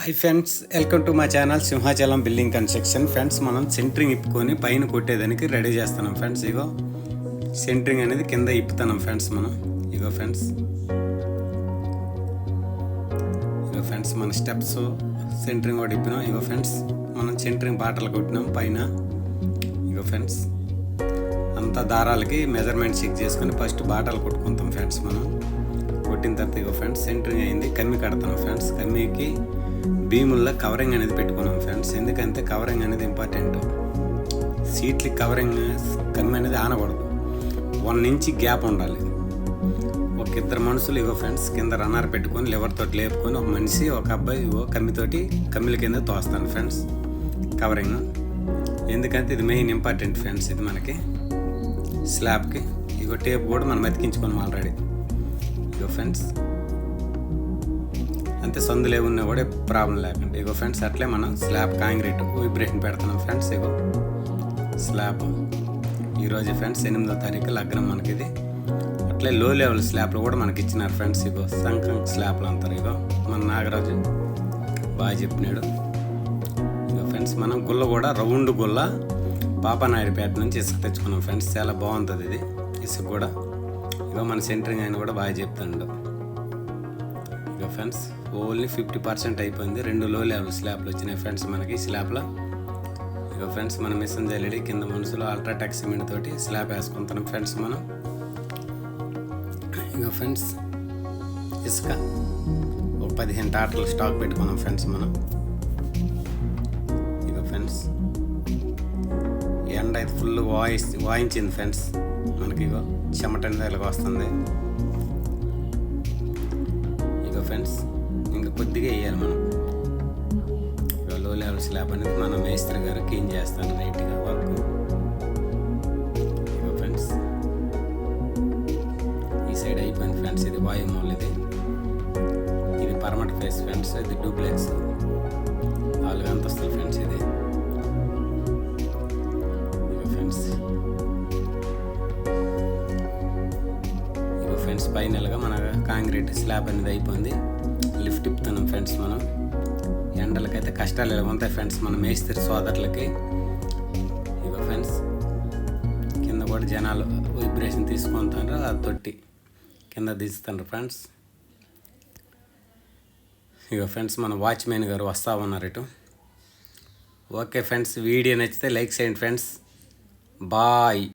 Hi friends, welcome to మా channel Simhachalam building construction. Friends, మనం centering ఇప్పుకొని పైన కొట్టేదానికి రెడీ చేస్తున్నాం ఫ్రెండ్స్. ఇగో సెంటరింగ్ అనేది కింద ఇప్పుతున్నాం ఫ్రెండ్స్. మనం ఇగో ఫ్రెండ్స్ మన స్టెప్స్ సెంటరింగ్ కూడా ఇప్పినాం. ఇగో ఫ్రెండ్స్, మనం సెంటరింగ్ బాటలు కొట్టినాం పైన. ఇగో ఫ్రెండ్స్, అంతా దారాలకి మెజర్మెంట్ చెక్ చేసుకొని ఫస్ట్ బాటలు కొట్టుకుంటాం ఫ్రెండ్స్. మనం కొట్టిన తర్వాత ఇగో ఫ్రెండ్స్ సెంటరింగ్ అయింది, కమ్మి కడతాం ఫ్రెండ్స్. కమ్మికి భీముల్లో కవరింగ్ అనేది పెట్టుకున్నాం ఫ్రెండ్స్. ఎందుకంటే కవరింగ్ అనేది ఇంపార్టెంట్. సీట్లకి కవరింగ్ కమ్మి అనేది ఆనకూడదు, 1 ఇంచ్ గ్యాప్ ఉండాలి. ఒక ఇద్దరు మనుషులు ఇగో ఫ్రెండ్స్ కింద రన్నర్ పెట్టుకొని లివర్ తోటి లేపుకొని ఒక మనిషి ఒక అబ్బాయి ఇగో కమ్మితోటి కమ్మిల కింద తోస్తాను ఫ్రెండ్స్ కవరింగ్. ఎందుకంటే ఇది మెయిన్ ఇంపార్టెంట్ ఫ్రెండ్స్. ఇది మనకి స్లాబ్కి ఇగో టేప్ కూడా మనం అతికించుకున్నాం ఆల్రెడీ. ఇగో ఫ్రెండ్స్ అంతే, సందులు ఏమున్నా కూడా ప్రాబ్లం లేకుండా. ఇగో ఫ్రెండ్స్ అట్లే మనం స్లాబ్ కాంక్రీట్ వైబ్రేషన్ పెడుతున్నాం ఫ్రెండ్స్. ఇగో స్లాబ్ ఈరోజు ఫ్రెండ్స్ 8వ తారీఖు లగ్నం మనకి. ఇది అట్లే లో లెవెల్ స్లాబ్లు కూడా మనకి ఇచ్చినారు ఫ్రెండ్స్. ఇగో సంకం స్లాబ్లు అంటారు. ఇగో మన నాగరాజు బాగా చెప్పినాడు. ఇగో ఫ్రెండ్స్ మనం గుల్ల కూడా రౌండ్ గుల్ల పాపనాయుడుపేట నుంచి ఇసుక తెచ్చుకున్నాం ఫ్రెండ్స్. చాలా బాగుంటుంది ఇది ఇసుక కూడా. ఇగో మన సెంటరింగ్ ఆయన కూడా బాగా చెప్తాడు. ఇగో ఫ్రెండ్స్ ఓన్లీ 50% అయిపోయింది. 2 లో లెవెల్ స్లాబ్లు వచ్చినాయి ఫ్రెండ్స్ మనకి స్లాబ్లో. ఇగో ఫ్రెండ్స్ మన మిషన్ జల్లెడి కింద మనుషులు అల్ట్రాటెక్ సిమెంట్ తోటి స్లాబ్ వేసుకుంటున్నాం ఫ్రెండ్స్ మనం. ఇగో ఫ్రెండ్స్ ఇసుక ఒక 15 టాటర్లు స్టాక్ పెట్టుకున్నాం ఫ్రెండ్స్ మనం. ఇగో ఫ్రెండ్స్ ఎండ అయితే ఫుల్ వాయించింది ఫ్రెండ్స్ మనకి. ఇగో చెమట అనేది ఇలాగ వస్తుంది. ఇగో ఫ్రెండ్స్ ఇంకా కొద్దిగా వేయాలి మనం. ఇక లో లెవెల్ స్లాబ్ అనేది మన మేస్త్రి గారు క్లీన్ చేస్తాను నీట్గా వర్క్. ఇగో ఫ్రెండ్స్ ఈ సైడ్ అయిపోయింది ఫ్రెండ్స్. ఇది వాయుమూల, ఇది పర్మనెంట్ ఫేస్ ఫ్రెండ్స్. ఇది డూప్లెక్స్ 4 అంతస్తులు ఫ్రెండ్స్. ఇది ఇగో ఫ్రెండ్స్ ఫైనల్గా మన కాంక్రీట్ స్లాబ్ అనేది అయిపోయింది. లిఫ్ట్ ఇప్పుతున్నాం ఫ్రెండ్స్ మనం. ఎండలకైతే కష్టాలు ఎలా ఉంటాయి ఫ్రెండ్స్ మన మేస్త్రి సోదరులకి. ఇగో ఫ్రెండ్స్ కింద కూడా జనాలు వైబ్రేషన్ తీసుకుంటారు, ఆ తొట్టి కింద దించుతారు ఫ్రెండ్స్. ఇగో ఫ్రెండ్స్ మన వాచ్మెన్ గారు వస్తూ ఉన్నారు ఇటు. ఓకే ఫ్రెండ్స్, వీడియో నచ్చితే లైక్ చేయండి ఫ్రెండ్స్. బాయ్.